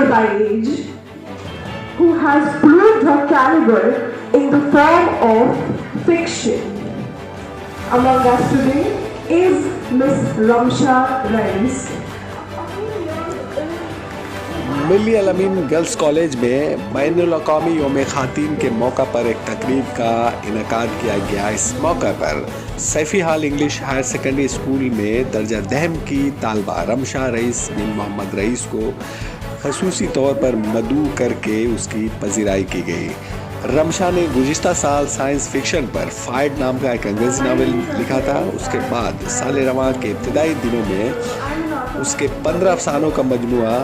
by age, who has proved her caliber in the form of fiction. Among us today is Miss Ramsha Rais. मिली Al Amin girls college में बैनुल-अक़वामी यौम ख़ातीन के मौका पर एक तकरीब का इनेकाद किया गया। इस मौका पर Saifee hall English higher secondary school में दर्जा दहम की तालबा रमशा रईस बिन मोहम्मद रईस को ख़ुसूसी तौर पर मदऊ करके उसकी पज़ीराई की गई। रमशा ने गुज़िश्ता साल साइंस फ़िक्शन पर फाइड नाम का एक अंग्रेज़ी नावल लिखा था। उसके बाद साल रवां के इब्तदाई दिनों में उसके 15 अफ़सानों का मजमुआ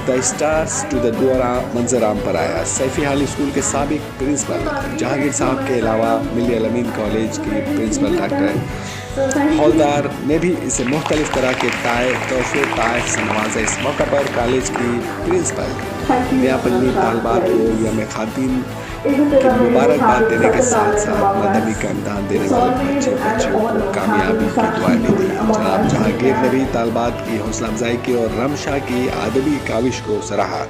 the stars to the door मंजर आम पर आया। सैफ़ी हाल स्कूल के साबिक प्रिंसिपल जहांगीर साहब के अलावा मिली अल-अमीन कॉलेज की प्रिंसिपल डॉक्टर हौलदार ने भी इसे मुख्तलिफ तरह के तोहफ़े से नवाजा। इस मौका पर कॉलेज की प्रिंसिपल ने अपनी तालबात को यौम ख़ातीन की मुबारकबाद देने के साथ साथ मदनी का इम्तहान देने वाले बच्चों को कामयाबी की दुआएं भी दी। जनाब जहांगीर ने भी तालबात की हौसला अफजाई की और रमशा की अदबी काविश को सराहा।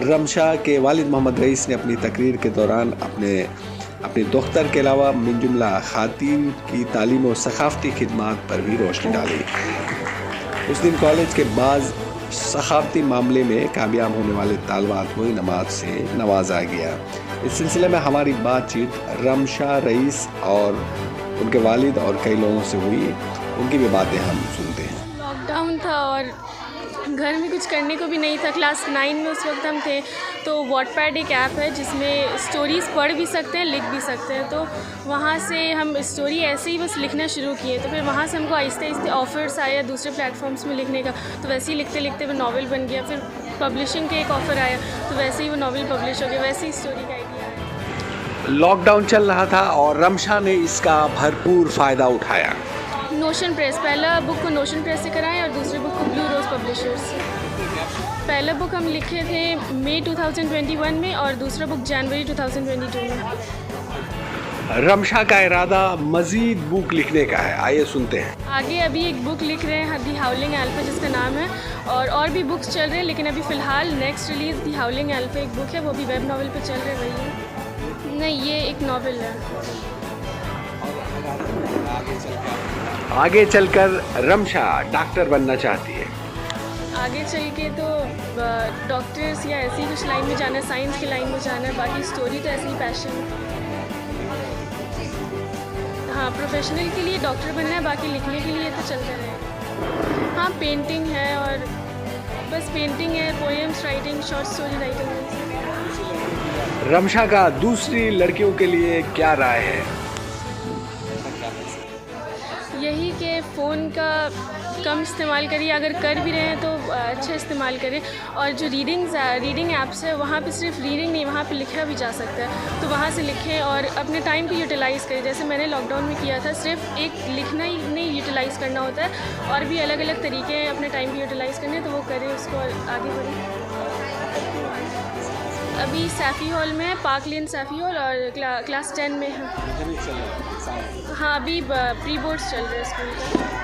रमशा के वालिद मोहम्मद रईस ने अपनी तकरीर के दौरान अपने दोख्तर के अलावा मिन जुमला ख़ातीन की तालीम और सकाफ़ती खिदमात पर भी रोशनी डाली। उस दिन कॉलेज के बाज़ सकाफ़ती मामले में कामयाब होने वाले तालबात को इनामात से नवाजा गया। इस सिलसिले में हमारी बातचीत रमशा रईस और उनके वालिद और कई लोगों से हुई। उनकी भी बातें हम सुनते हैं। लॉकडाउन था और घर में कुछ करने को भी नहीं था। क्लास 9 में उस वक्त हम थे। तो वॉटपैड एक ऐप है जिसमें स्टोरीज़ पढ़ भी सकते हैं, लिख भी सकते हैं। तो वहाँ से हम स्टोरी ऐसे ही बस लिखना शुरू किए। तो फिर वहाँ से हमको आहिस्ते आहिस्ते ऑफ़र्स आया दूसरे प्लेटफॉर्म्स में लिखने का। तो वैसे ही लिखते लिखते वो नावल बन गया। फिर पब्लिशिंग का एक ऑफ़र आया तो वैसे ही वो नावल पब्लिश हो गया। वैसे ही स्टोरी का आइडिया आया। लॉकडाउन चल रहा था और रमशा ने इसका भरपूर फ़ायदा उठाया। नोशन प्रेस, पहला बुक को नोशन प्रेस से कराएं और दूसरे बुक को ब्लू रोज़ पब्लिशर्स से। पहला बुक हम लिखे थे मई 2021 में और दूसरा बुक जनवरी 2022 में। रमशा का इरादा मज़ीद बुक लिखने का है। आइए सुनते हैं। आगे अभी एक बुक लिख रहे हैं दी हाउलिंग अल्फा जिसका नाम है, और भी बुक्स चल रहे हैं। लेकिन अभी फ़िलहाल नेक्स्ट रिलीज़ दी हाउलिंग अल्फा एक बुक है, वो भी वेब नावल पे चल रही है। नहीं, ये एक नावल है। आगे चलकर रमशा डॉक्टर बनना चाहती है। आगे चल के तो डॉक्टर्स या ऐसी कुछ लाइन में जाना है, साइंस की लाइन में जाना है। बाकी स्टोरी तो ऐसे ही पैशन है। हाँ, प्रोफेशनल के लिए डॉक्टर बनना है, बाकी लिखने के लिए तो चलते रहे। हाँ, पेंटिंग है और बस पेंटिंग है, poems writing, short story writing. Ramsha का दूसरी लड़कियों के लिए क्या राय है? यही कि फ़ोन का कम इस्तेमाल करिए, अगर कर भी रहे हैं तो अच्छा इस्तेमाल करें। और जो रीडिंग ऐप्स है वहाँ पे सिर्फ रीडिंग नहीं, वहाँ पे लिखा भी जा सकता है। तो वहाँ से लिखें और अपने टाइम को यूटिलाइज़ करें। जैसे मैंने लॉकडाउन में किया था, सिर्फ एक लिखना ही नहीं यूटिलाइज़ करना होता है, और भी अलग अलग तरीके हैं अपने टाइम को यूटिलाइज़ करने। तो वो करें, उसको आगे बढ़ें। अभी सैफ़ी हॉल में है, पार्क लेन सैफ़ी हॉल, और क्लास 10 में है। हाँ, अभी प्री बोर्ड्स चल रहे हैं स्कूल का।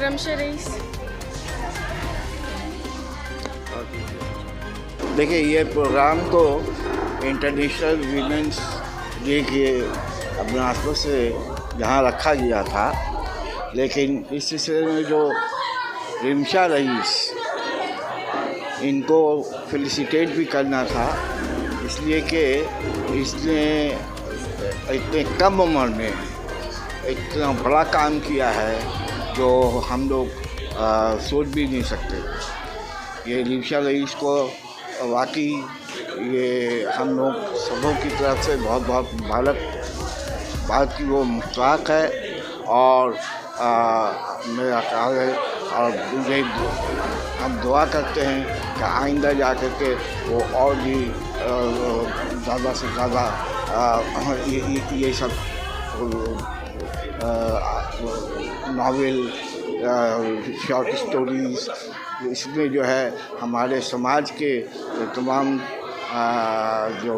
रमशा रईस। देखिए, ये प्रोग्राम तो इंटरनेशनल वीमेंस डे के अपने हाथों से यहाँ रखा गया था, लेकिन इस सिलसिले में जो रमशा रईस, इनको फेलिसिटेट भी करना था, इसलिए कि इसने इतने कम उम्र में इतना बड़ा काम किया है जो हम लोग सोच भी नहीं सकते। ये रमशा रईस को वाकई ये हम लोग सबों की तरफ से बहुत बहुत भारत की वो मुस्ताक है। और मेरा ख्याल है, और मुझे हम दुआ करते हैं कि आइंदा जा कर के वो और भी ज़्यादा से ज़्यादा ये सब नावल, शॉर्ट स्टोरीज़, इसमें जो है हमारे समाज के तमाम जो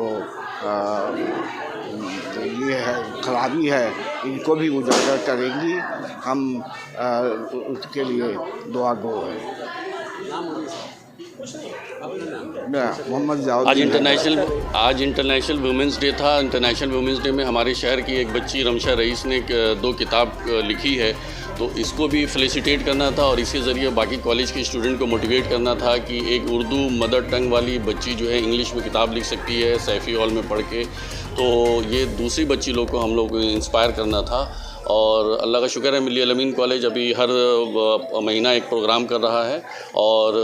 ये है खराबी है, इनको भी उजागर करेंगी। हम उसके लिए दुआ गो हैं। मोहम्मद आज जाउद्दीन इंटरनेशनल वुमेंस डे था। इंटरनेशनल वुमेंस डे में हमारे शहर की एक बच्ची रमशा रईस ने 2 किताब लिखी है, तो इसको भी फेलिसिटेट करना था और इसके ज़रिए बाकी कॉलेज के स्टूडेंट को मोटिवेट करना था कि एक उर्दू मदर टंग वाली बच्ची जो है इंग्लिश में किताब लिख सकती है सैफ़ी हॉल में पढ़ के। तो ये दूसरी बच्ची लोग को हम लोग को इंस्पायर करना था और अल्लाह का शुक्र है मिली अलमीन कॉलेज अभी हर महीना एक प्रोग्राम कर रहा है और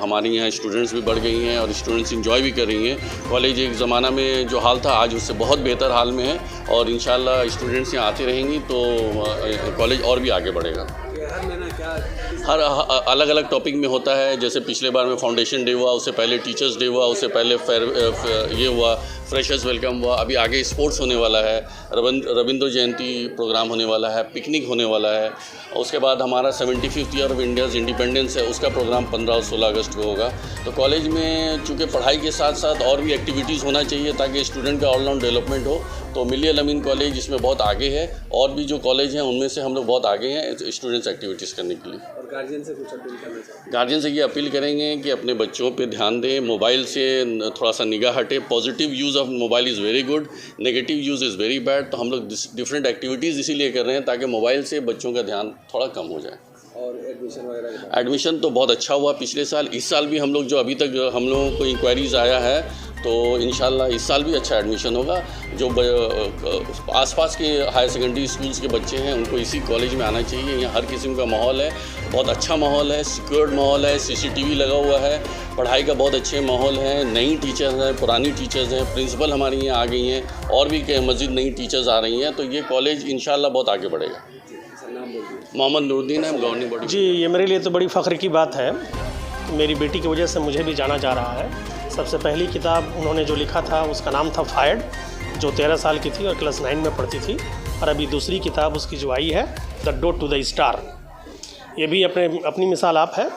हमारे यहाँ स्टूडेंट्स भी बढ़ गई हैं और स्टूडेंट्स इंजॉय भी कर रही हैं। कॉलेज एक ज़माना में जो हाल था आज उससे बहुत बेहतर हाल में है और इंशाल्लाह स्टूडेंट्स यहाँ आते रहेंगी तो कॉलेज और भी आगे बढ़ेगा। हर अलग अलग टॉपिक में होता है, जैसे पिछले बार में फाउंडेशन डे हुआ, उससे पहले टीचर्स डे हुआ, उससे पहले ये हुआ फ्रेशर्स वेलकम हुआ, अभी आगे स्पोर्ट्स होने वाला है, रविंद्र जयंती प्रोग्राम होने वाला है, पिकनिक होने वाला है। उसके बाद हमारा 75th year of India's independence है, उसका प्रोग्राम 15 और 16 अगस्त को होगा। तो कॉलेज में चूँकि पढ़ाई के साथ साथ और भी एक्टिविटीज़ होना चाहिए ताकि स्टूडेंट का ऑलराउंड डेवलपमेंट हो। तो मिली अलमीन कॉलेज इसमें बहुत आगे है और भी जो कॉलेज हैं उनमें से हम लोग बहुत आगे हैं स्टूडेंट्स एक्टिविटीज़ करने के लिए। और गार्जियन से कुछ अपील करना चाहिए? गार्जियन से ये अपील करेंगे कि अपने बच्चों पे ध्यान दें, मोबाइल से थोड़ा सा निगाह हटे। Positive use of mobile is very good, negative use is very bad. तो हम लोग डिफरेंट एक्टिविटीज़ इसीलिए कर रहे हैं ताकि मोबाइल से बच्चों का ध्यान थोड़ा कम हो जाए। और एडमिशन वगैरह? एडमिशन तो बहुत अच्छा हुआ पिछले साल। इस साल भी हम लोग जो अभी तक हम लोगों को इंक्वायरीज़ आया है तो इंशाल्लाह इस साल भी अच्छा एडमिशन होगा। जो आसपास के हायर सेकेंडरी स्कूल्स के बच्चे हैं उनको इसी कॉलेज में आना चाहिए। यहाँ हर किस्म का माहौल है, बहुत अच्छा माहौल है, सिक्योर्ड माहौल है, CCTV लगा हुआ है, पढ़ाई का बहुत अच्छे माहौल है, नई टीचर्स हैं, पुरानी टीचर्स हैं, प्रिंसिपल हमारी यहाँ आ गई हैं और भी मज़ीद नई टीचर्स आ रही हैं। तो ये कॉलेज इंशाल्लाह बहुत आगे बढ़ेगा। मोहम्मद नूरुद्दीन है, गवर्निंग बॉडी। जी, ये मेरे लिए तो बड़ी फ़ख्र की बात है। मेरी बेटी की वजह से मुझे भी जाना जा रहा है। सबसे पहली किताब उन्होंने जो लिखा था उसका नाम था फायर्ड, जो 13 साल की थी और क्लास 9 में पढ़ती थी। और अभी दूसरी किताब उसकी जो आई है the door to the star, ये भी अपनी मिसाल आप है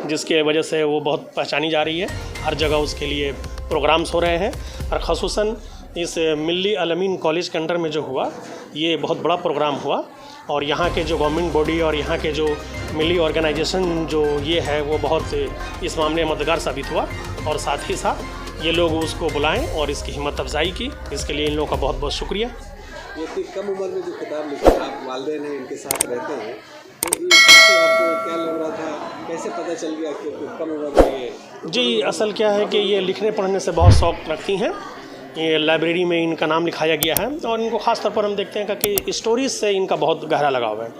जिसके वजह से वो बहुत पहचानी जा रही है। हर जगह उसके लिए प्रोग्राम्स हो रहे हैं और ख़ुसूसन इस मिली अलमीन कॉलेज के अंडर में जो हुआ ये बहुत बड़ा प्रोग्राम हुआ और यहाँ के जो गवर्नमेंट बॉडी और यहाँ के जो मिली ऑर्गेनाइजेशन जो ये है वो बहुत इस मामले में मददगार साबित हुआ और साथ ही साथ ये लोग उसको बुलाएं और इसकी हिम्मत अफजाई की, इसके लिए इन लोगों का बहुत बहुत शुक्रिया। ये इतनी कम उम्र में जो किताब लिखी, आप वालिदैन हैं, इनके साथ रहते हैं, तो इससे आपको क्या लग रहा था, कैसे पता चल गया कि कम उम्र में ये? जी, असल क्या है कि ये लिखने पढ़ने से बहुत शौक़ रखती हैं। ये लाइब्रेरी में इनका नाम लिखाया गया है और इनको ख़ास तौर पर हम देखते हैं कि स्टोरीज़ से इनका बहुत गहरा लगाव है।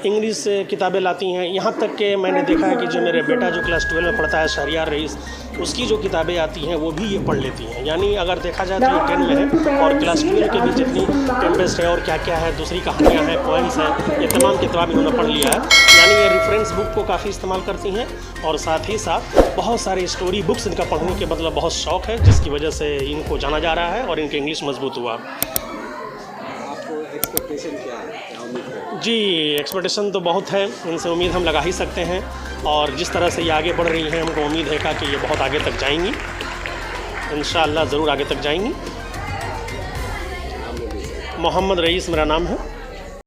इंग्लिश से किताबें लाती हैं, यहाँ तक कि मैंने देखा है कि जो मेरे बेटा जो क्लास 12 में पढ़ता है शहरियार रईस, उसकी जो किताबें आती हैं वो भी ये पढ़ लेती हैं। यानी अगर देखा जाए तो ये 10 में है और क्लास 12 के भी जितनी टेम्पेस्ट है और क्या क्या है, दूसरी कहानियाँ हैं, पोएम्स हैं, ये तमाम किताब इन्होंने पढ़ लिया है। यानी ये रेफरेंस बुक को काफ़ी इस्तेमाल करती हैं और साथ ही साथ बहुत सारे स्टोरी बुक्स इनका पढ़ने के मतलब बहुत शौक़ है, जिसकी वजह से इनको जाना जा रहा है और इनकी इंग्लिश मजबूत हुआ। आपको एक्सपेक्टेशन क्या है, क्या उम्मीद है? जी, एक्सपेक्टेशन तो बहुत है, इनसे उम्मीद हम लगा ही सकते हैं और जिस तरह से ये आगे बढ़ रही हैं हमको उम्मीद है कि ये बहुत आगे तक जाएंगी, इंशाअल्लाह ज़रूर आगे तक जाएंगी। मोहम्मद रईस मेरा नाम है।